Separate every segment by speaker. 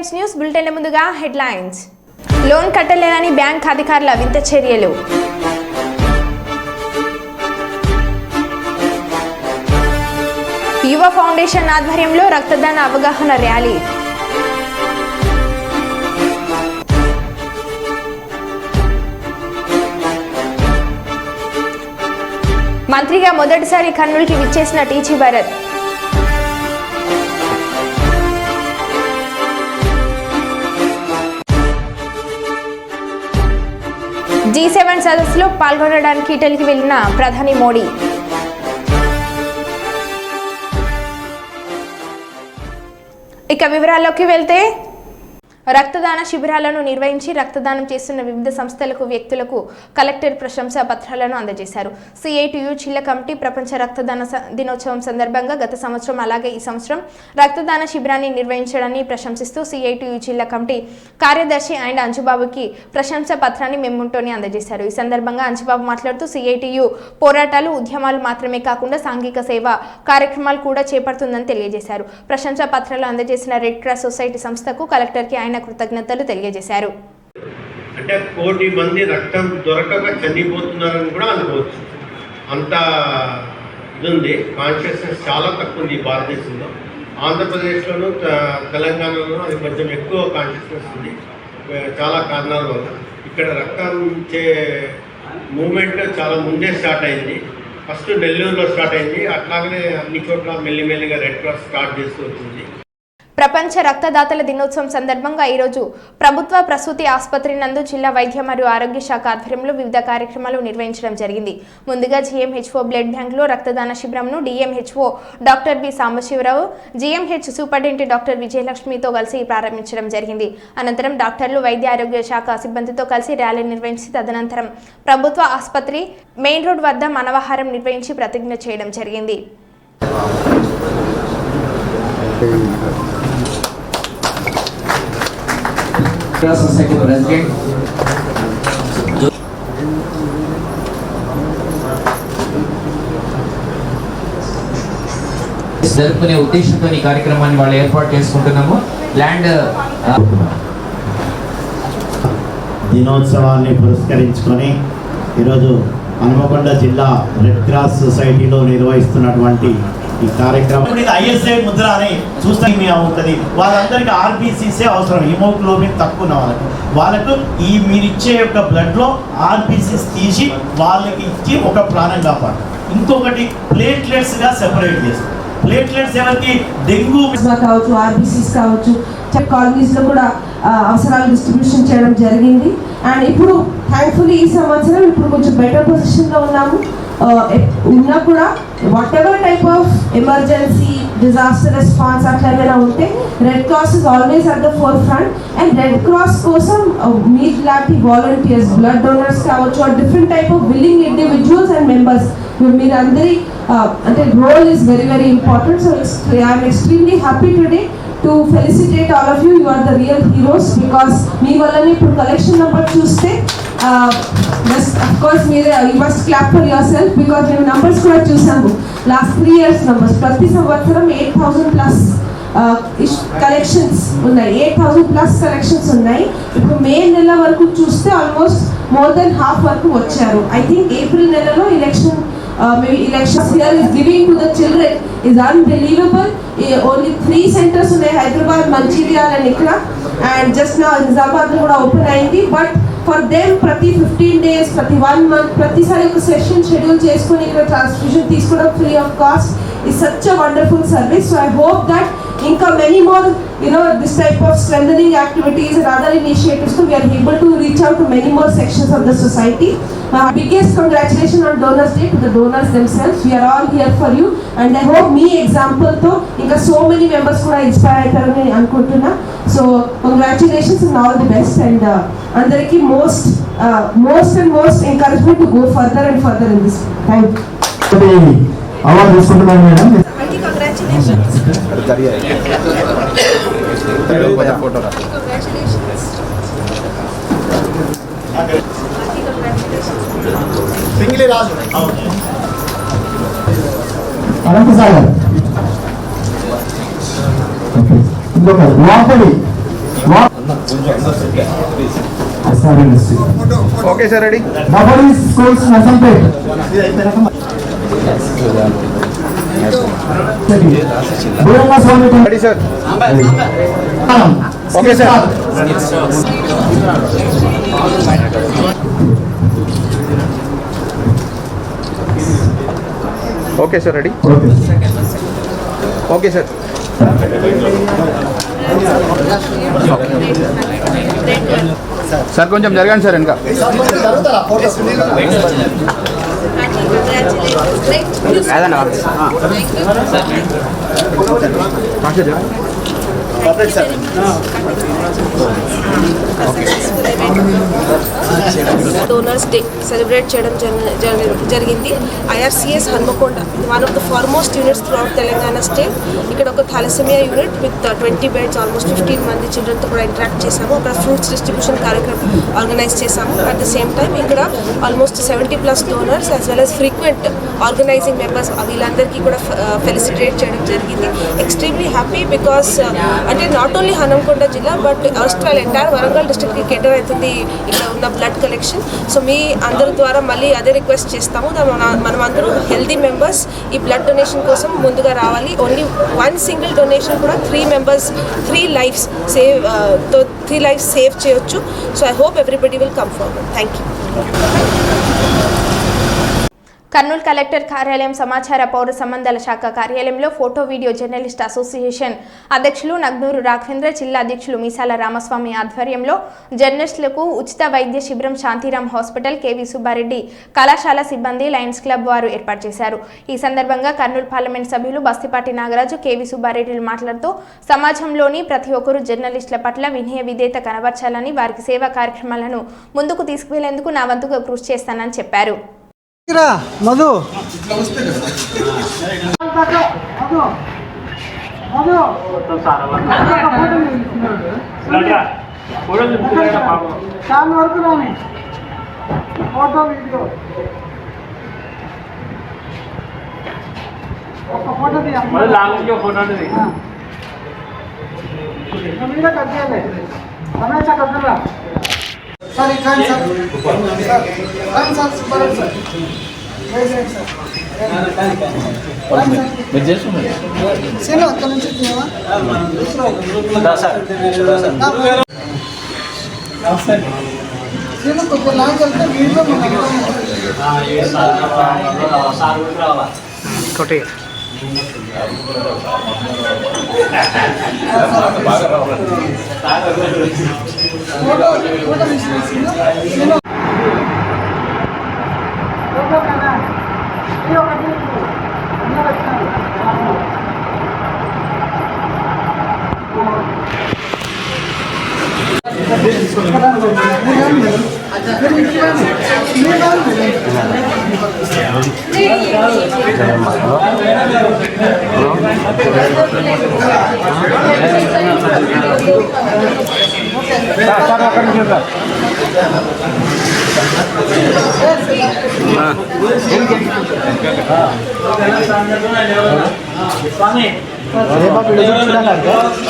Speaker 1: Times news bulletin ముందుగా headlines. Loan కట్టలేదని bank అధికారుల వింత చర్యలు. యువ ఫౌండేషన్ ఆధ్వర్యంలో రక్తదాన అవగాహన ర్యాలీ. మంత్రిగా మొదటిసారి కర్నూలుకి విచ్చేసిన టీజీ భరత్. G7 సదస్సులో పాల్గొనడానికి ఇటలీకి వెళ్లిన ప్రధాని మోడీ. ఇక వివరాల్లోకి వెళ్తే రక్తదాన శిబిరాలను నిర్వహించి రక్తదానం చేస్తున్న వివిధ సంస్థలకు వ్యక్తులకు కలెక్టర్ ప్రశంసా పత్రాలను అందజేశారు. CITU జిల్లా కమిటీ ప్రపంచ రక్తదాన దినోత్సవం సందర్భంగా గత సంవత్సరం అలాగే ఈ సంవత్సరం రక్తదాన శిబిరాన్ని నిర్వహించడాన్ని ప్రశంసిస్తూ CITU జిల్లా కమిటీ కార్యదర్శి అండ్ అంజుబాబుకి ప్రశంసా పత్రాన్ని మెమోంటోని అందజేశారు. ఈ సందర్భంగా అంజుబాబు మాట్లాడుతూ CITU పోరాటాలు ఉద్యమాలు మాత్రమే కాకుండా సాంఘిక సేవ కార్యక్రమాలు కూడా చేపడుతుందని తెలియజేశారు. ప్రశంసా పత్రాలు అందజేసిన రెడ్ క్రాస్ సొసైటీ సంస్థకు కలెక్టర్కి ఆయన కృతజ్ఞతలు తెలియజేశారు.
Speaker 2: అంటే 1 కోటి మంది రక్తం దొరకక చనిపోతున్నారని కూడా అనుకోవచ్చు. అంత ఇది ఉంది, కాన్షియస్నెస్ చాలా తక్కువ ఉంది భారతదేశంలో. ఆంధ్రప్రదేశ్లోను తెలంగాణలో అది కొంచెం ఎక్కువ కాన్షియస్నెస్ ఉంది చాలా కారణాల వల్ల. ఇక్కడ రక్తం ఇచ్చే మూమెంట్ చాలా ముందే స్టార్ట్ అయింది. ఫస్ట్ నెల్లూరులో స్టార్ట్ అయింది, అట్లాగనే అన్ని చోట్ల మెల్లిమెల్లిగా రెడ్ క్రాస్ స్టార్ట్ చేస్తూ వచ్చింది.
Speaker 1: ప్రపంచ రక్తదాతల దినోత్సవం సందర్భంగా ఈరోజు ప్రభుత్వ ప్రసూతి ఆసుపత్రి నందు జిల్లా వైద్య మరియు ఆరోగ్య శాఖ ఆధ్వర్యంలో వివిధ కార్యక్రమాలు నిర్వహించడం జరిగింది. ముందుగా GMHO బ్లడ్ బ్యాంక్లో రక్తదాన శిబిరంను DMHO doctor B Sambasivarao, GMH superintendent doctor విజయలక్ష్మితో కలిసి ప్రారంభించడం జరిగింది. అనంతరం డాక్టర్లు, వైద్య ఆరోగ్య శాఖ సిబ్బందితో కలిసి ర్యాలీ నిర్వహించి తదనంతరం ప్రభుత్వ ఆసుపత్రి మెయిన్ రోడ్ వద్ద మానవాహారం నిర్వహించి ప్రతిజ్ఞ చేయడం జరిగింది.
Speaker 3: Society President జరుపుకునే ఉద్దేశంతో ఈ కార్యక్రమాన్ని వాళ్ళు ఏర్పాటు చేసుకుంటున్నాము. ల్యాండ్
Speaker 4: దినోత్సవాన్ని పురస్కరించుకొని ఈరోజు హన్మకొండ జిల్లా రెడ్ క్రాస్ సొసైటీలో నిర్వహిస్తున్నటువంటి ఈ కార్యక్రమం ISI ముద్ర అని చూస్తే అవుతుంది. వాళ్ళందరికీ RBCసే అవసరం, హిమోగ్లోబిన్ తక్కువ ఉన్న వాళ్ళకు ఈ మీరిచ్చే యొక్క బ్లడ్లో RBCs తీసి వాళ్ళకి ఇచ్చి ఒక ప్రాణం కాపాడు. ఇంకొకటి ప్లేట్లెట్స్గా సెపరేట్ చేస్తారు. ప్లేట్లెట్స్ ఎవరికి డెంగ్యూ
Speaker 5: కావచ్చు, RBCs కావచ్చు, కాలనీస్లో కూడా అవసరాలు డిస్ట్రిబ్యూషన్ చేయడం జరిగింది. అండ్ ఇప్పుడు థ్యాంక్ఫుల్లీ ఈ సంవత్సరం ఇప్పుడు కొంచెం బెటర్ పొజిషన్లో ఉన్నాము. ఉన్నా కూడా whatever type of emergency disaster response అట్లా ఏమైనా ఉంటే Red Cross is always at the forefront. And Red Cross కోసం మీ లాంటి వాలంటీర్స్, బ్లడ్ డోనర్స్ కావచ్చు, different type of willing individuals and members మీరు అందరి అంటే role is very very important. So I'm extremely happy today to felicitate all of you. You are the real heroes because మీ వల్లనే ఇప్పుడు collection number చూస్తే of course you must clap for yourself because మేము numbers కూడా చూసాము. Last 3 years numbers ప్రతి సంవత్సరం 8,000+ collections ఉన్నాయి. 8,000+ collections ఉన్నాయి. ఇప్పుడు మే నెల వరకు చూస్తే ఆల్మోస్ట్ మోర్ దెన్ హాఫ్ వరకు వచ్చారు. ఐ థింక్ ఏప్రిల్ నెలలో maybe elections here is giving to the children is unbelievable. Only 3 centers in Hyderabad, Mancherial and Ikra, and just now Nizamabad kuda open ayindi. But for them prati 15 days, prati 1 month, prati sari oka session schedule cheskoni ikkada transfusion teeskodam free of cost is such a wonderful service. So I hope that inka many more this type of strengthening activities and other initiatives, so we are able to reach out to many more sections of the society. Biggest congratulations on Donors Day to the donors themselves. We are all here for you and I hope me example tho inka so many members kuda inspire aytarani anukuntunna. So congratulations and all the best and andariki most and most encouragement to go further and further in this. Thank you.
Speaker 4: Award తీసుకుంటున్నాను madam.
Speaker 5: Congratulations.
Speaker 4: సింగిలి రాజు
Speaker 6: అనంతసాగర్ ఇంకొక లోపలి okay sir ready
Speaker 7: schools Nasampet.
Speaker 6: Ready sir okay sir okay sir ready okay sir sir కొంచెం జరగండి sir ఇంకా
Speaker 8: donors day celebrate చేయడం జరిగింది. IRCS Hanamkonda one of the foremost units through out Telangana state. ఇక్కడ ఒక థాలసెమియా యూనిట్ విత్ 20 బెడ్స్ ఆల్మోస్ట్ 15 మంది చిల్డ్రన్తో కూడా interact చేశాము. అక్కడ ఫ్రూట్స్ డిస్ట్రిబ్యూషన్ కార్యక్రమం ఆర్గనైజ్ చేశాము. అట్ ద సేమ్ టైం ఇక్కడ almost 70+ donors as well as frequent organizing members వీళ్ళందరికీ కూడా ఫెలిసిటేట్ చేయడం జరిగింది. ఎక్స్ట్రీమ్లీ హ్యాపీ బికాస్ అంటే నాట్ ఓన్లీ హన్మకొండ జిల్లా బట్ ఆస్ట్రేల్ ఎంటైర్ వరంగల్ డిస్ట్రిక్ట్కి కేటర్ అవుతుంది ఇక్కడ ఉన్న బ్లడ్ కలెక్షన్. సో మీ అందరి ద్వారా మళ్ళీ అదే రిక్వెస్ట్ చేస్తాము, మనం అందరూ హెల్దీ మెంబర్స్ ఈ బ్లడ్ డొనేషన్ కోసం ముందుగా రావాలి. ఓన్లీ 1 సింగిల్ డొనేషన్ కూడా 3 మెంబర్స్ 3 లైఫ్స్ సేవ్ చేయొచ్చు. So I hope everybody will come forward. Thank you.
Speaker 1: Kurnool collector కార్యాలయం సమాచార పౌర సంబంధాల శాఖ కార్యాలయంలో ఫోటో వీడియో జర్నలిస్ట్ అసోసియేషన్ అధ్యక్షులు నగ్నూరు రాఘవేంద్ర, జిల్లా అధ్యక్షులు మీసాల రామస్వామి ఆధ్వర్యంలో జర్నలిస్టులకు ఉచిత వైద్య శిబిరం శాంతిరామ్ హాస్పిటల్, కేవీ సుబ్బారెడ్డి కళాశాల సిబ్బంది, లయన్స్ క్లబ్ వారు ఏర్పాటు చేశారు. ఈ సందర్భంగా కర్నూలు పార్లమెంట్ సభ్యులు బస్తిపాటి నాగరాజు, కేవీ సుబ్బారెడ్డిలు మాట్లాడుతూ సమాజంలోని ప్రతి ఒక్కరూ జర్నలిస్టుల పట్ల వినయ విధేయత కనబర్చాలని, వారికి సేవా కార్యక్రమాలను ముందుకు తీసుకువెళ్లేందుకు నా వంతుగా కృషి చేస్తానని చెప్పారు.
Speaker 7: మధు చాలా వరకు రాని ఫోటో వీడియో ఒక ఫోటో మీద కట్ చేయాలి రమేష్ కట్టరా సార్ కానీ సార్ సార్ సూపర్ సార్ సేనా అక్కడ నుంచి సేనా కొంచెం లాంగ్ వెళ్తే వీడియో ఒకటి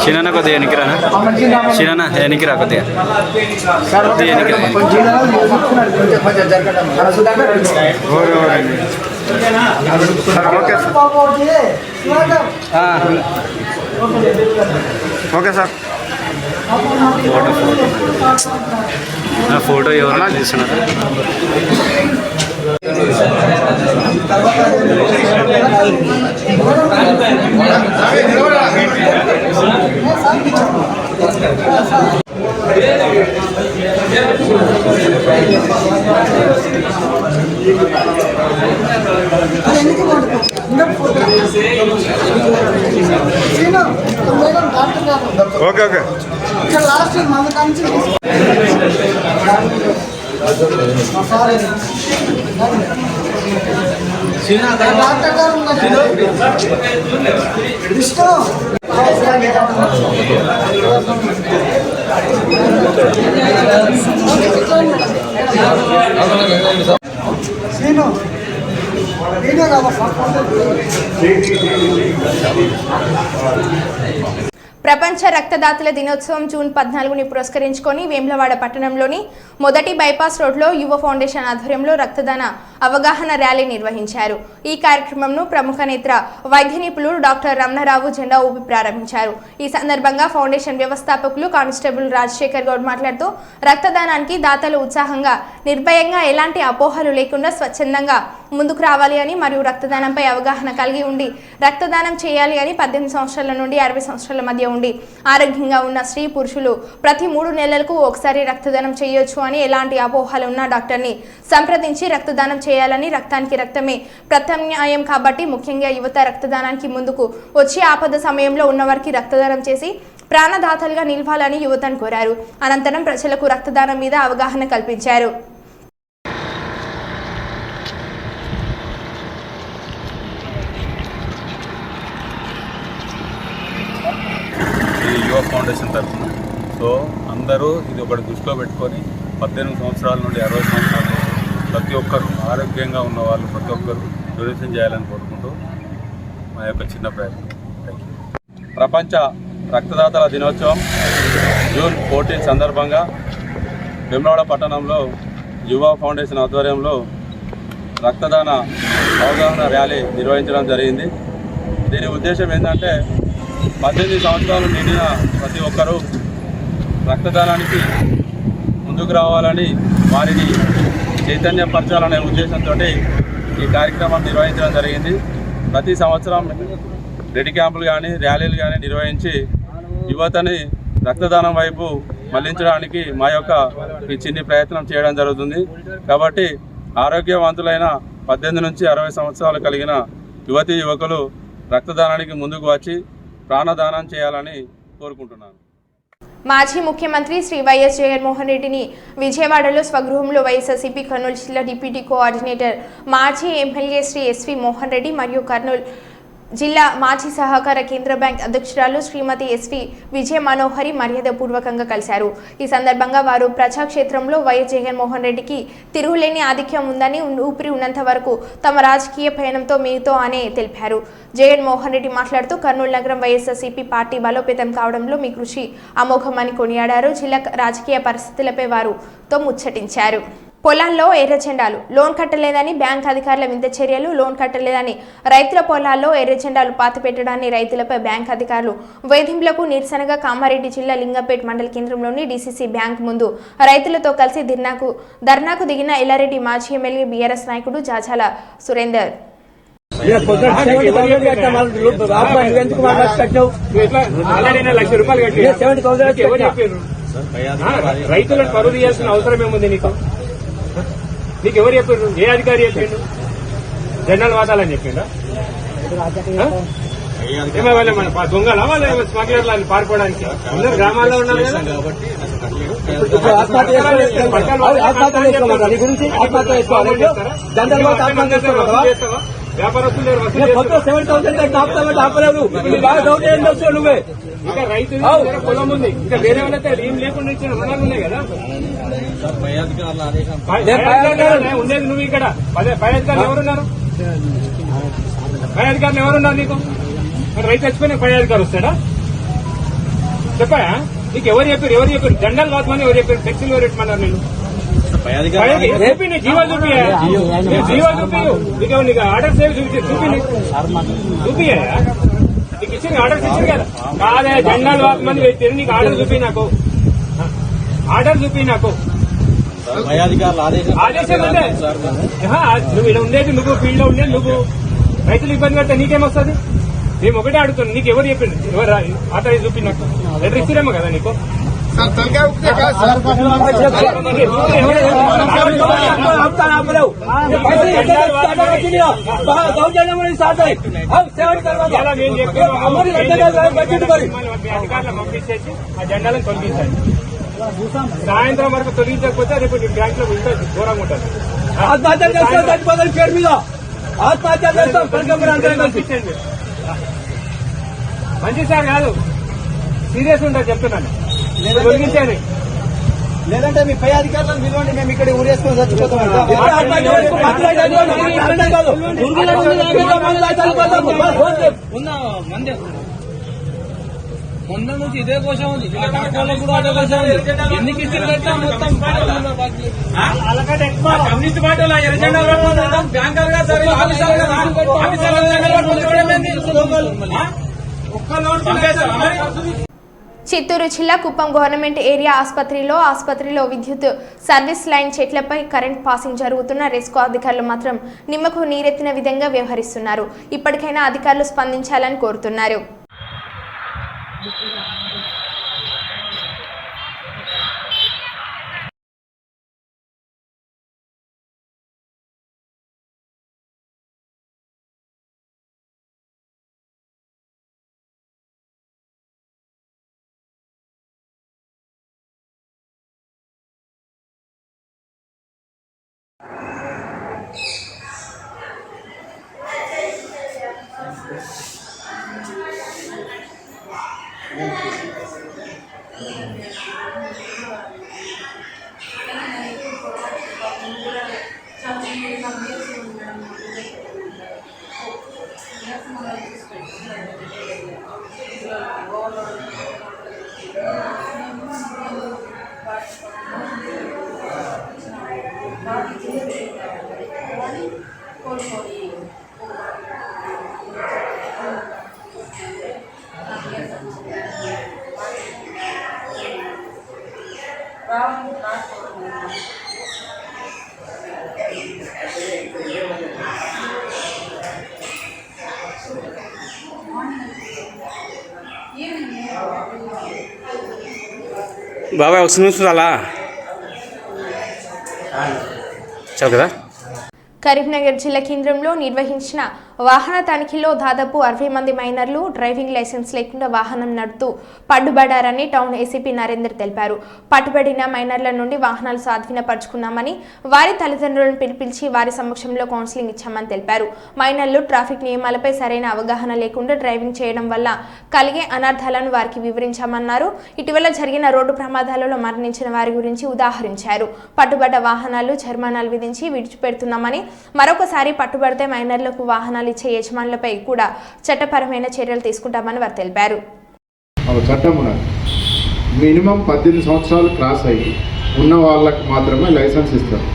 Speaker 9: చిన్న కొద్దిగా ఎనికిరానా చిన్న ఎనికిరా కొద్దిగా
Speaker 6: ఓకే సార్
Speaker 9: ఫోటో ఎవరైనా తీసుకున్నారా?
Speaker 6: ఓకే ఓకే
Speaker 7: లాస్ట్ మన కంచి డాక్టర్ గారు విష్ణు సీను వీడియో కావాలి.
Speaker 1: ప్రపంచ రక్తదాతల దినోత్సవం జూన్ 14ని పురస్కరించుకొని వేములవాడ పట్టణంలోని మొదటి బైపాస్ రోడ్లో యువ ఫౌండేషన్ ఆధ్వర్యంలో రక్తదాన అవగాహన ర్యాలీ నిర్వహించారు. ఈ కార్యక్రమంను ప్రముఖ నేత్ర వైద్య నిపుణులు డాక్టర్ రమణరావు జెండా ఊపి ప్రారంభించారు. ఈ సందర్భంగా ఫౌండేషన్ వ్యవస్థాపకులు కానిస్టేబుల్ రాజశేఖర్ గౌడ్ మాట్లాడుతూ రక్తదానానికి దాతలు ఉత్సాహంగా నిర్భయంగా ఎలాంటి అపోహలు లేకుండా స్వచ్ఛందంగా ముందుకు రావాలి అని మరియు రక్తదానంపై అవగాహన కలిగి ఉండి రక్తదానం చేయాలి అని 18 సంవత్సరాల నుండి 60 సంవత్సరాల మధ్య ఉండి ఆరోగ్యంగా ఉన్న స్త్రీ పురుషులు ప్రతి 3 నెలలకు ఒకసారి రక్తదానం చేయొచ్చు అని ఎలాంటి అపోహలు ఉన్న డాక్టర్ని సంప్రదించి రక్తదానం చేయాలని రక్తానికి రక్తమే ప్రత్యామ్నాయం కాబట్టి ముఖ్యంగా యువత రక్తదానానికి ముందుకు వచ్చి ఆపద సమయంలో ఉన్నవారికి రక్తదానం చేసి ప్రాణదాతలుగా నిలవాలని యువతను కోరారు. అనంతరం ప్రజలకు రక్తదానం మీద అవగాహన కల్పించారు.
Speaker 10: యువ ఫౌండేషన్ తరఫున సో అందరూ ఇది ఒకటి దృష్టిలో పెట్టుకొని 18 సంవత్సరాల నుండి 60 సంవత్సరాల ప్రతి ఒక్కరు ఆరోగ్యంగా ఉన్న వాళ్ళు ప్రతి ఒక్కరు డొనేషన్ చేయాలని కోరుకుంటూ మా యొక్క చిన్న ప్రయత్నం. ప్రపంచ రక్తదాతల దినోత్సవం జూన్ 14 సందర్భంగా వేములవాడ పట్టణంలో యువ ఫౌండేషన్ ఆధ్వర్యంలో రక్తదాన అవగాహన ర్యాలీ నిర్వహించడం జరిగింది. దీని ఉద్దేశం ఏంటంటే 18 సంవత్సరాలు నిండిన ప్రతి ఒక్కరూ రక్తదానానికి ముందుకు రావాలని వారిని చైతన్యపరచాలనే ఉద్దేశంతో ఈ కార్యక్రమం నిర్వహించడం జరిగింది. ప్రతి సంవత్సరం బ్లడ్ క్యాంపులు కానీ ర్యాలీలు కానీ నిర్వహించి యువతని రక్తదానం వైపు మళ్లించడానికి మా యొక్క ఈ చిన్ని ప్రయత్నం చేయడం జరుగుతుంది. కాబట్టి ఆరోగ్యవంతులైన 18 నుంచి 60 సంవత్సరాలు కలిగిన యువతీ యువకులు రక్తదానానికి ముందుకు వచ్చి ప్రాణదానం చేయాలని కోరుకుంటున్నాను.
Speaker 1: మాజీ ముఖ్యమంత్రి శ్రీ వైఎస్ జగన్మోహన్ రెడ్డిని విజయవాడలో స్వగృహంలో వైఎస్ఆర్సీపీ కర్నూలు జిల్లా డిప్యూటీ కోఆర్డినేటర్ మాజీ ఎమ్మెల్యే శ్రీ ఎస్వి మోహన్ రెడ్డి మరియు కర్నూలు జిల్లా మాజీ సహకార కేంద్ర బ్యాంక్ అధ్యక్షురాలు శ్రీమతి ఎస్వి విజయ మనోహరి మర్యాదపూర్వకంగా కలిశారు. ఈ సందర్భంగా వారు ప్రజాక్షేత్రంలో వైఎస్ జగన్మోహన్ రెడ్డికి తిరుగులేని ఆధిక్యం ఉందని ఊపిరి ఉన్నంత వరకు తమ రాజకీయ పయనంతో మీతో అని తెలిపారు. జగన్మోహన్ రెడ్డి మాట్లాడుతూ కర్నూలు నగరం వైఎస్ఆర్సీపీ పార్టీ బలోపేతం కావడంలో మీ కృషి అమోఘమని కొనియాడారు. జిల్లా రాజకీయ పరిస్థితులపై వారితో ముచ్చటించారు. పొలాల్లో ఎర్రజెండాలు లోన్ కట్టలేదని బ్యాంక్ అధికారుల వింత చర్యలు లోన్ కట్టలేదని రైతుల పొలాల్లో ఎర్రజెండాలు పాతిపెట్టడాన్ని రైతులపై బ్యాంక్ అధికారులు వేధింపులకు నిరసనగా కామారెడ్డి జిల్లా లింగంపేట్ మండల కేంద్రంలోని డీసీసీ బ్యాంక్ ముందు రైతులతో కలిసి ధర్నాకు దిగిన ఎల్లారెడ్డి మాజీ ఎమ్మెల్యే బీఆర్ఎస్ నాయకుడు జాజాల సురేందర్.
Speaker 11: రైతులను పరువు తీయాల్సిన అవసరం ఏముంది నీకు ఎవరు చెప్పారు? ఏ అధికారి చెప్పిండు? జనరల్ వాదాలని చెప్పిండా? ఏమైనా మన దొంగలా వాళ్ళ స్మగ్లర్లు అని పారిపోవడానికి అందరు గ్రామాల్లో ఉన్నారు కదా. వ్యాపారస్తులు ఇంకా రైతు పొలం ఉంది, ఇంకా వేరే వాళ్ళైతే ఏం లేకుండా ఇచ్చిన రుణాలు ఉన్నాయి కదా. ఉండేది నువ్వు ఇక్కడ పై అధికారులు ఎవరున్నారు? పై అధికారులు ఎవరున్నారు నీకు? రైతు చచ్చిపోయిన పై అధికారి వస్తాడా? చెప్పాయా? నీకు ఎవరు చెప్పారు? జెండాలు వాదమని ఎవరు చెప్పారు? టెక్సీలు ఎవరు పెట్టమన్నారు? నేను చూపి నీ జీవో చూపియా, జీవో చూపియు. నీకు ఆర్డర్స్ ఏవి చూపియా? నీకు ఇచ్చింది ఆర్డర్స్ ఇచ్చింది కదా. కాదే జెండాలు వాదమని పెట్టారు. నీకు ఆర్డర్ చూపి, నాకు ఆర్డర్ చూపి. నాకు ఆదేశం అంటే నువ్వు ఇలా ఉండేది, నువ్వు ఫీల్డ్ లో ఉండేది, నువ్వు రైతులు ఇబ్బంది పెడితే నీకేమొస్తుంది? మేము ఒకటే అడుగుతున్నాం, నీకు ఎవరు చెప్పింది? ఎవరు ఆర్డర్ చూపి? నాకు లెటర్ ఇచ్చిరేమో కదా నీకు. అధికారులు పంపించేసి ఆ జెండాలను తొలగించాలి. సాయంత్రం వరకు తొలగించకపోతే రేపు బ్యాంక్ లో ఉంటుంది, దూరంగా ఉంటుంది. మంచి సార్ కాదు, సీరియస్ ఉంటుంది చెప్తున్నాను. తొలగించాను.
Speaker 7: లేదంటే మీ పై అధికారులను పిలవండి, మేము ఇక్కడ ఊరేసుకొని చచ్చిపోతాం.
Speaker 11: మొన్న నుంచి ఇదే కోసం ఉంది, కూడా అదే కోసం ఉంది. ఎన్ని కిస్తులు పెట్టా మొత్తం కమ్యూనిస్ట్ పార్టీ ఎజెండా బ్యాంకర్ గా
Speaker 1: చిత్తూరు జిల్లా కుప్పం గవర్నమెంట్ ఏరియా ఆసుపత్రిలో విద్యుత్ సర్వీస్ లైన్ చెట్లపై కరెంట్ పాసింగ్ జరుగుతున్న రెస్కో అధికారులు మాత్రం నిమ్మకు నీరెత్తిన విధంగా వ్యవహరిస్తున్నారు. ఇప్పటికైనా అధికారులు స్పందించాలని కోరుతున్నారు.
Speaker 9: బాబాయ్ ఒక నిమిషం అలా చాలు కదా.
Speaker 1: కరీంనగర్ జిల్లా కేంద్రంలో నిర్వహించిన వాహన తనిఖీలో దాదాపు 60 మంది మైనర్లు డ్రైవింగ్ లైసెన్స్ లేకుండా వాహనం నడుపుతూ పట్టుబడారని టౌన్ ఏసీపీ నరేందర్ తెలిపారు. పట్టుబడిన మైనర్ల నుండి వాహనాలు స్వాధీనపరుచుకున్నామని, వారి తల్లిదండ్రులను పిలిపించి వారి సమక్షంలో కౌన్సిలింగ్ ఇచ్చామని తెలిపారు. మైనర్లు ట్రాఫిక్ నియమాలపై సరైన అవగాహన లేకుండా డ్రైవింగ్ చేయడం వల్ల కలిగే అనర్థాలను వారికి వివరించామన్నారు. ఇటీవల జరిగిన రోడ్డు ప్రమాదాలలో మరణించిన వారి గురించి ఉదాహరించారు. పట్టుబడ్డ వాహనాలు జరిమానాలు విధించి విడిచిపెడుతున్నామని, మరొకసారి పట్టుబడితే మైనర్లకు వాహనాలు ఇచ్చే యజమానులపై కూడా చట్టపరమైన చర్యలు తీసుకుంటామని వారు తెలిపారు.
Speaker 6: చట్టమున మినిమం 18 సంవత్సరాలు క్రాస్ అయ్యి ఉన్న వాళ్ళకి మాత్రమే లైసెన్స్ ఇస్తారు.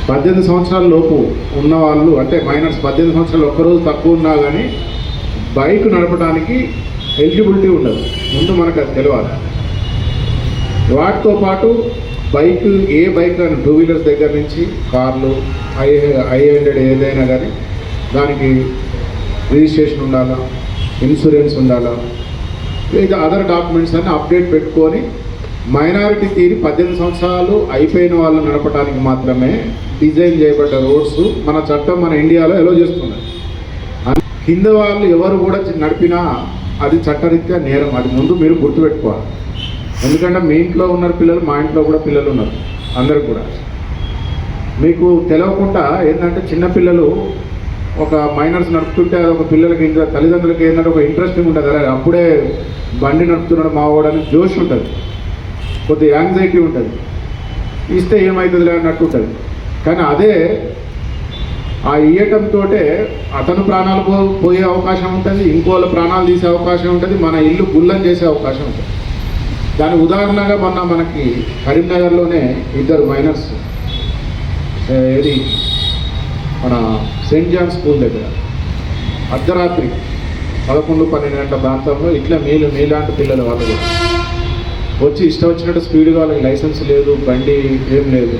Speaker 6: 18 సంవత్సరాల లోపు ఉన్న వాళ్ళు అంటే మైనర్స్ 18 సంవత్సరాలు ఒక్కరోజు తక్కువ ఉన్నా కానీ బైక్ నడపడానికి ఎలిజిబిలిటీ ఉండదు. ముందు మనకు అది తెలియాలి. వాటితో పాటు బైక్ ఏ బైక్ అని 2 వీలర్స్ దగ్గర నుంచి కార్లు i100 ఏదైనా కానీ దానికి రిజిస్ట్రేషన్ ఉండాలా, ఇన్సూరెన్స్ ఉండాలా, లేదా అదర్ డాక్యుమెంట్స్ అన్నీ అప్డేట్ పెట్టుకొని మైనారిటీ తీరి 18 సంవత్సరాలు అయిపోయిన వాళ్ళు నడపడానికి మాత్రమే డిజైన్ చేయబడ్డ రోడ్స్ మన చట్టం మన ఇండియాలో ఎలో చేస్తున్నారు. కింద వాళ్ళు ఎవరు కూడా నడిపినా అది చట్టరీత్యా నేరం. అది ముందు మీరు గుర్తుపెట్టుకోవాలి. ఎందుకంటే మీ ఇంట్లో ఉన్నారు పిల్లలు, మా ఇంట్లో కూడా పిల్లలు ఉన్నారు, అందరు కూడా. మీకు తెలియకుండా ఏంటంటే చిన్నపిల్లలు ఒక మైనర్స్ నడుపుతుంటే అది ఒక పిల్లలకి ఇంకా తల్లిదండ్రులకి ఏంటంటే ఒక ఇంట్రెస్టింగ్ ఉంటుంది. అదే అప్పుడే బండి నడుపుతున్నాడు మావాడని జోష్ ఉంటుంది, కొద్దిగా యాంగ్జైటీ ఉంటుంది, ఇస్తే ఏమవుతుందిలే అన్నట్టు ఉంటుంది. కానీ అదే ఆ ఇయ్యటంతో అతను ప్రాణాలు పోయే అవకాశం ఉంటుంది, ఇంకోళ్ళ ప్రాణాలు తీసే అవకాశం ఉంటుంది, మన ఇల్లు గుల్లం చేసే అవకాశం ఉంటుంది. దాని ఉదాహరణగా మొన్న మనకి కరీంనగర్లోనే 2 మైనర్స్ ఏది మన సెయింట్ జాన్ స్కూల్ దగ్గర అర్ధరాత్రి 11-12 గంటల ప్రాంతంలో ఇట్లా మీలాంటి పిల్లలు వాళ్ళు కూడా వచ్చి ఇష్టం వచ్చినట్టు స్పీడ్గా వాళ్ళకి లైసెన్స్ లేదు, బండి ఏం లేదు,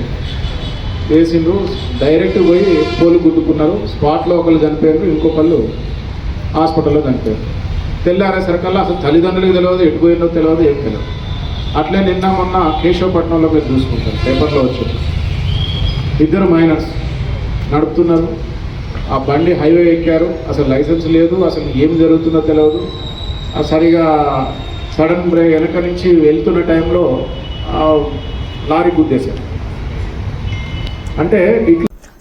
Speaker 6: వేసిండ్రు. డైరెక్ట్ పోయి పోలు గుద్దుకున్నారు. స్పాట్లో ఒకళ్ళు చనిపోయారు, ఇంకొకళ్ళు హాస్పిటల్లో చనిపోయారు. తెల్లారేసరికల్లా అసలు తల్లిదండ్రులకు తెలియదు, ఎటు పోయిందో తెలియదు, ఏం తెలియదు. అట్లే నిన్న మొన్న కేశవపట్నంలో మీరు చూసుకుంటారు, పేపర్లో వచ్చింది. 2 మైనర్స్ నడుపుతున్నారు, ఆ బండి హైవే ఎక్కారు, అసలు లైసెన్స్ లేదు, అసలు ఏం జరుగుతుందో తెలియదు. సరిగా సడన్ బ్రేక్ వెనక నుంచి వెళ్తున్న టైంలో లారీ గుద్దేశారు. అంటే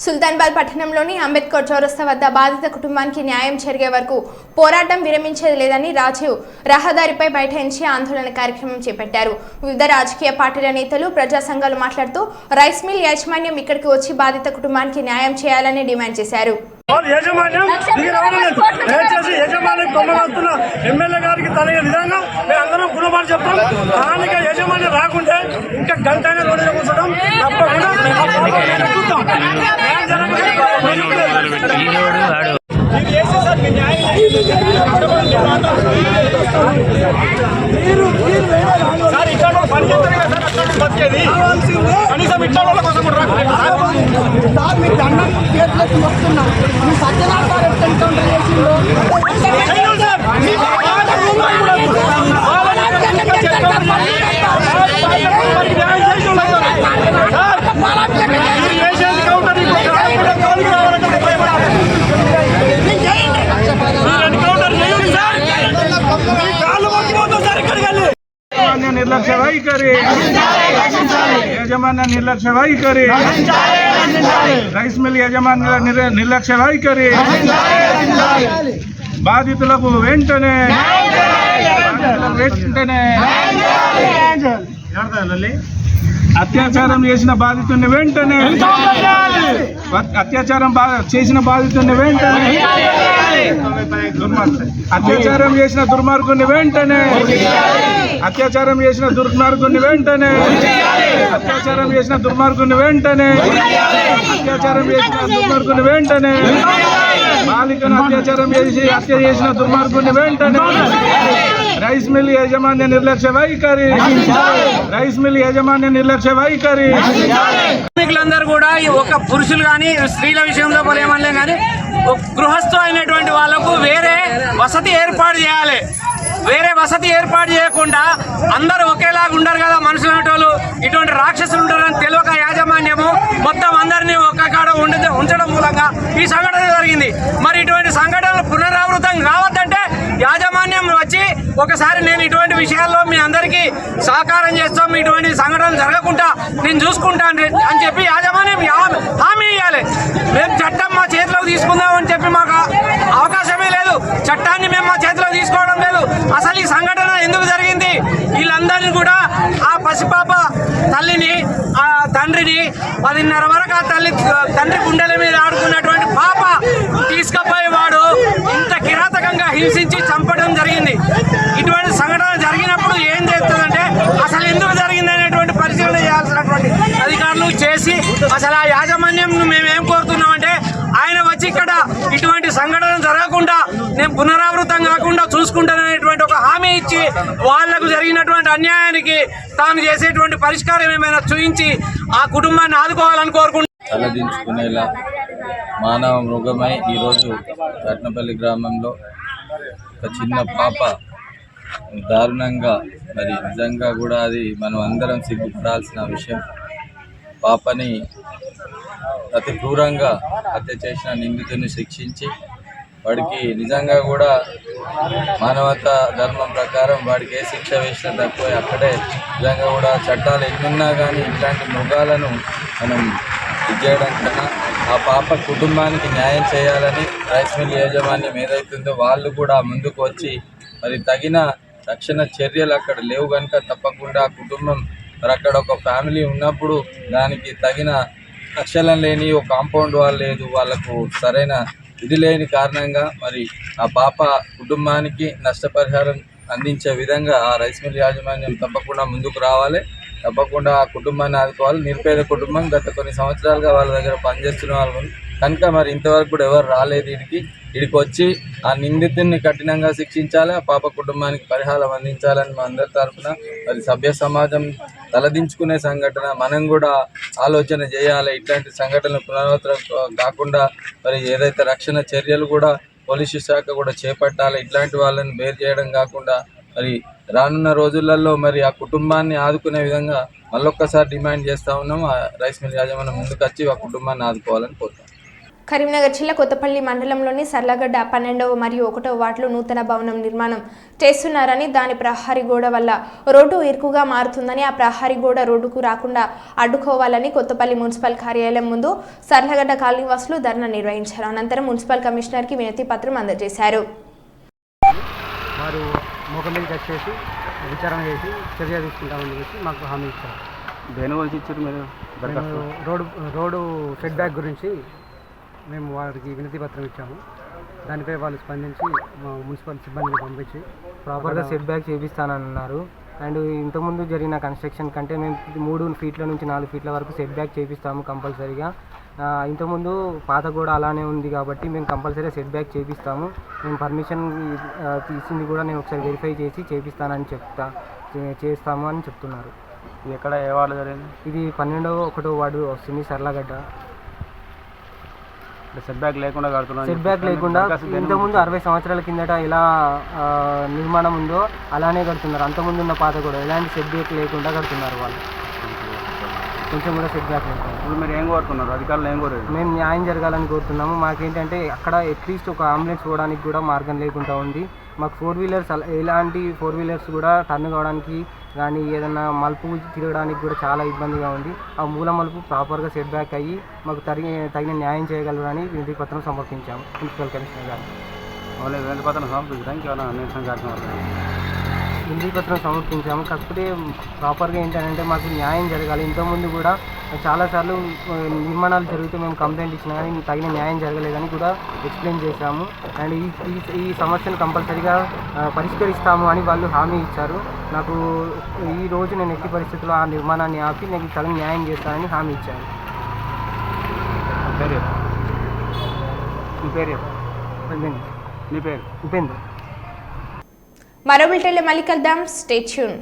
Speaker 1: సుల్తాన్బాద్ పట్టణంలోని అంబేద్కర్ చౌరస్తా వద్ద బాధిత కుటుంబానికి న్యాయం జరిగే వరకు పోరాటం విరమించేది లేదని రాజీవ్ రహదారిపై బైఠాయించి ఆందోళన కార్యక్రమం చేపట్టారు. వివిధ రాజకీయ పార్టీల నేతలు, ప్రజా సంఘాలు మాట్లాడుతూ రైస్ మిల్ యాజమాన్యం ఇక్కడికి వచ్చి బాధిత కుటుంబానికి న్యాయం చేయాలని డిమాండ్ చేశారు.
Speaker 11: యాజమాన్యం దిగి రావడం లేదు. దయచేసి యజమాన్యం కొమ్మగొస్తున్న ఎమ్మెల్యే గారికి తగిన విధంగా మేము అందరం గుణపాటు చెప్తాం. స్థానిక యజమాన్యం రాకుంటే ఇంకా గంటైనా రోడ్డు కూర్చోడం తప్పకుండా చూద్దాం. సార్ ఇక్కడ పని చేస్తారు కదా సార్, బతికేది కనీసం ఇట్లా వాళ్ళ కోసం కూడా
Speaker 7: సార్ మీకు దండం చేతులెత్తి మొక్కుతున్నాం. మీ సత్యనారాయణ సార్ ఎట్లా ఎన్కౌంటర్ చేసిందో
Speaker 11: నిర్లక్ష్య వైఖరి, యాజమాన్య నిర్లక్ష్య వైఖరి, రైస్ మిల్ యాజమాన్య నిర్లక్ష్య వైఖరి, బాధితులకు వెంటనే అత్యాచారం చేసిన బాధితుడిని వెంటనే అత్యాచారం చేసిన బాధితుడిని వెంటనే అత్యాచారం చేసిన దుర్మార్గుని వెంటనే అత్యాచారం చేసిన దుర్మార్గుని వెంటనే అత్యాచారం చేసిన దుర్మార్గుని వెంటనే అత్యాచారం చేసిన దుర్మార్గుని వెంటనే బాలికను అత్యాచారం చేసి హత్య చేసిన దుర్మార్గుని వెంటనే రైస్ మిల్ యాజమాన్య నిర్లక్ష్య వైఖరి, రైస్ మిల్ యాజమాన్య నిర్లక్ష్య వైఖరి.
Speaker 12: కార్మికులందరూ కూడా ఒక పురుషులు కానీ స్త్రీల విషయంలో ఏమనలే కానీ గృహస్థు అయినటువంటి వాళ్ళకు వేరే వసతి ఏర్పాటు చేయాలి. వేరే వసతి ఏర్పాటు చేయకుండా అందరూ ఒకేలాగా ఉండరు కదా మనుషులు అనేటోళ్ళు, ఇటువంటి రాక్షసులు ఉంటారని తెలియక యాజమాన్యము మొత్తం అందరినీ ఒక్క కాడ ఉంచడం మూలంగా ఈ సంఘటన జరిగింది. మరి ఇటువంటి సంఘటనలు పునరావృతం కావద్దంటే యాజమాన్యం వచ్చి ఒకసారి నేను ఇటువంటి విషయాల్లో మీ అందరికీ సహకారం చేస్తాం, ఇటువంటి సంఘటనలు జరగకుండా నేను చూసుకుంటాను అని చెప్పి యాజమాన్యం హామీ ఇవ్వాలి. మేము చట్టం మా చేతిలోకి తీసుకుందామని చెప్పి మాకు అవకాశమే లేదు. చట్టాన్ని మేము మా చేతిలో తీసుకోవడం లేదు. అసలు ఈ సంఘటన ఎందుకు జరిగింది? వీళ్ళందరినీ కూడా ఆ పసిపాప తల్లిని ఆ తండ్రిని 10:30 వరకు ఆ తండ్రి గుండెల మీద ఆడుకున్నటువంటి పాప తీసుకుపోయి వాడు ఇంత కిరాతకంగా హింసించి చంపడం జరిగింది. ఇటువంటి సంఘటన జరిగినప్పుడు ఏం చేస్తుందంటే అసలు ఎందుకు జరిగింది అనేటువంటి పరిశీలన చేయాల్సినటువంటి అధికారులు చేసి అసలు ఆ యాజమాన్యం మేమేం కోరుతున్నామంటే ఆయన వచ్చి ఇక్కడ ఇటువంటి సంఘటన జరగకుండా నేను పునరావృతం కాకుండా చూసుకుంటాననేటువంటి ఒక హామీ ఇచ్చి వాళ్లకు జరిగినటువంటి అన్యాయానికి తాను చేసేటువంటి పరిష్కారం ఏమైనా చూపించి ఆ కుటుంబాన్ని ఆదుకోవాలని కోరుకుంటున్నాను.
Speaker 13: తలదించుకునేలా మానవ మృగమై ఈరోజు రత్నపల్లి గ్రామంలో ఒక చిన్న పాప దారుణంగా, మరి నిజంగా కూడా అది మనం అందరం సిగ్గుపడాల్సిన విషయం. పాపని అతి క్రూరంగా హత్య చేసిన నిందితుడిని శిక్షించి వాడికి నిజంగా కూడా మానవతా ధర్మం ప్రకారం వాడికి ఏ శిక్ష వేసినా తక్కువ. అక్కడే నిజంగా కూడా చట్టాలు ఎన్నున్నా కానీ ఇట్లాంటి మృగాలను మనం ఇది చేయడం కన్నా ఆ పాప కుటుంబానికి న్యాయం చేయాలని రైస్ మిల్ యాజమాన్యం ఏదైతుందో వాళ్ళు కూడా ముందుకు వచ్చి మరి తగిన రక్షణ చర్యలు అక్కడ లేవు కనుక తప్పకుండా ఆ కుటుంబం మరి అక్కడ ఒక ఫ్యామిలీ ఉన్నప్పుడు దానికి తగిన రక్షణ లేని ఒక కాంపౌండ్ వాల్ లేదు, వాళ్ళకు సరైన ఇది లేని కారణంగా మరి ఆ పాప కుటుంబానికి నష్టపరిహారం అందించే విధంగా ఆ రైస్ మిల్ యాజమాన్యం తప్పకుండా ముందుకు రావాలి. తప్పకుండా ఆ కుటుంబాన్ని ఆదుకోవాలి. నిరుపేద కుటుంబం, గత కొన్ని సంవత్సరాలుగా వాళ్ళ దగ్గర పనిచేస్తున్న వాళ్ళు కనుక మరి ఇంతవరకు కూడా ఎవరు రాలేదు. ఇడికి వచ్చి ఆ నిందితుడిని కఠినంగా శిక్షించాలి, ఆ పాప కుటుంబానికి పరిహారం అందించాలని మా అందరి తరఫున మరి సభ్య సమాజం తలదించుకునే సంఘటన మనం కూడా ఆలోచన చేయాలి. ఇట్లాంటి సంఘటనలు పునరావృతం కాకుండా మరి ఏదైతే రక్షణ చర్యలు కూడా పోలీసు శాఖ కూడా చేపట్టాలి. ఇట్లాంటి వాళ్ళని బేర్ చేయడం కాకుండా మరి రానున్న రోజులలో మరి ఆ కుటుంబాన్ని ఆదుకునే విధంగా మళ్ళొక్కసారి డిమాండ్ చేస్తూ ఉన్నాం. ఆ రైస్ మిల్ యాజమాన్యం ముందుకు వచ్చి ఆ కుటుంబాన్ని ఆదుకోవాలని కోరుతాం.
Speaker 1: కరీంనగర్ జిల్లా కొత్తపల్లి మండలంలోని సర్లగడ్డ 12వ మరియు 1వ వార్డులో నూతన భవనం నిర్మాణం చేస్తున్నారని, దాని ప్రహరీ గోడ వల్ల రోడ్డు ఇరుకుగా మారుతుందని, ఆ ప్రహరీ గోడ రోడ్డుకు రాకుండా అడ్డుకోవాలని కొత్తపల్లి మున్సిపల్ కార్యాలయం ముందు సర్లగడ్డ కాలనీవాసులు ధర్నా నిర్వహించారు. అనంతరం మున్సిపల్ కమిషనర్కి వినతి పత్రం అందజేశారు.
Speaker 7: వారు ముఖం మీద వచ్చేసి విచారణ చేసి చర్య తీసుకుంటామని చెప్పి మాకు హామీ ఇచ్చారు.
Speaker 11: దేని గురించి ఇచ్చారు మీరు?
Speaker 7: రోడ్డు సెట్ బ్యాక్ గురించి మేము వారికి వినతి పత్రం ఇచ్చాము. దానిపై వాళ్ళు స్పందించి మా మున్సిపల్ సిబ్బందిని పంపించి
Speaker 14: ప్రాపర్గా సెట్ బ్యాక్ చేపిస్తానన్నారు. అండ్ ఇంతకుముందు జరిగిన కన్స్ట్రక్షన్ కంటే మేము 3 ఫీట్ల నుంచి 4 ఫీట్ల వరకు సెట్ బ్యాక్ చేపిస్తాము కంపల్సరీగా. ఇంతకుముందు పాత గోడ అలానే ఉంది కాబట్టి మేము కంపల్సరీగా సెట్ బ్యాక్ చేపిస్తాము. మేము పర్మిషన్ తీసింది కూడా నేను ఒకసారి వెరిఫై చేసి చేపిస్తానని చేస్తాము అని చెప్తున్నారు.
Speaker 11: ఇది ఎక్కడ ఏ వార్డు జరిగింది?
Speaker 14: ఇది 12వ వార్డు వస్తుంది, సర్లగడ్డ.
Speaker 11: సెట్ బ్యాక్ లేకుండా కడుతున్నారు.
Speaker 14: సెట్ బ్యాక్ లేకుండా ఇంతకుముందు 60 సంవత్సరాల కిందట ఎలా నిర్మాణం ఉందో అలానే కడుతున్నారు. అంతకుముందు ఉన్న పాత కూడా ఎలాంటి సెట్ బ్యాక్ లేకుండా కడుతున్నారు వాళ్ళు. కొంచెం కూడా సెట్ బ్యాక్ లేకుండా.
Speaker 11: ఇప్పుడు మీరు ఏం కోరుతున్నారు? అధికారులు ఏం కోరారు?
Speaker 14: మేము న్యాయం జరగాలని కోరుతున్నాము. మాకేంటంటే అక్కడ అట్లీస్ట్ ఒక అంబులెన్స్ పోవడానికి కూడా మార్గం లేకుండా ఉంది. మాకు 4 వీలర్స్ ఎలాంటి 4 వీలర్స్ కూడా టర్న్ కావడానికి కానీ ఏదైనా మలుపు తిరగడానికి కూడా చాలా ఇబ్బందిగా ఉంది. ఆ మూల మలుపు ప్రాపర్గా సెట్ బ్యాక్ అయ్యి మాకు తగిన న్యాయం చేయగలరని వినతి పత్రం సమర్పించాము మున్సిపల్ కమిషనర్ గారు.
Speaker 11: వినతి పత్రం సమర్పించడానికి ఏమైనా నిరసన కార్యక్రమాలు?
Speaker 14: వినతి పత్రం సమర్పించాము. కాకపోతే ప్రాపర్గా ఏంటంటే మాకు న్యాయం జరగాలి. ఇంతకుముందు కూడా చాలాసార్లు నిర్మాణాలు జరిగితే మేము కంప్లైంట్ ఇచ్చినా కానీ తగిన న్యాయం జరగలేదని కూడా ఎక్స్ప్లెయిన్ చేశాము. అండ్ ఈ సమస్యను కంపల్సరీగా పరిష్కరిస్తాము అని వాళ్ళు హామీ ఇచ్చారు. నాకు ఈ రోజు నేను ఎట్టి పరిస్థితుల్లో ఆ నిర్మాణాన్ని ఆపి నాకు తగిన న్యాయం చేస్తానని హామీ ఇచ్చాను.
Speaker 11: మీ పేరు?
Speaker 14: ఉపేంద్ర.
Speaker 11: మీ పేరు?
Speaker 14: ఉపేంద్ర.
Speaker 1: మరో బిల్టెన్లో మళ్ళీ కలుద్దాం. Stay tune.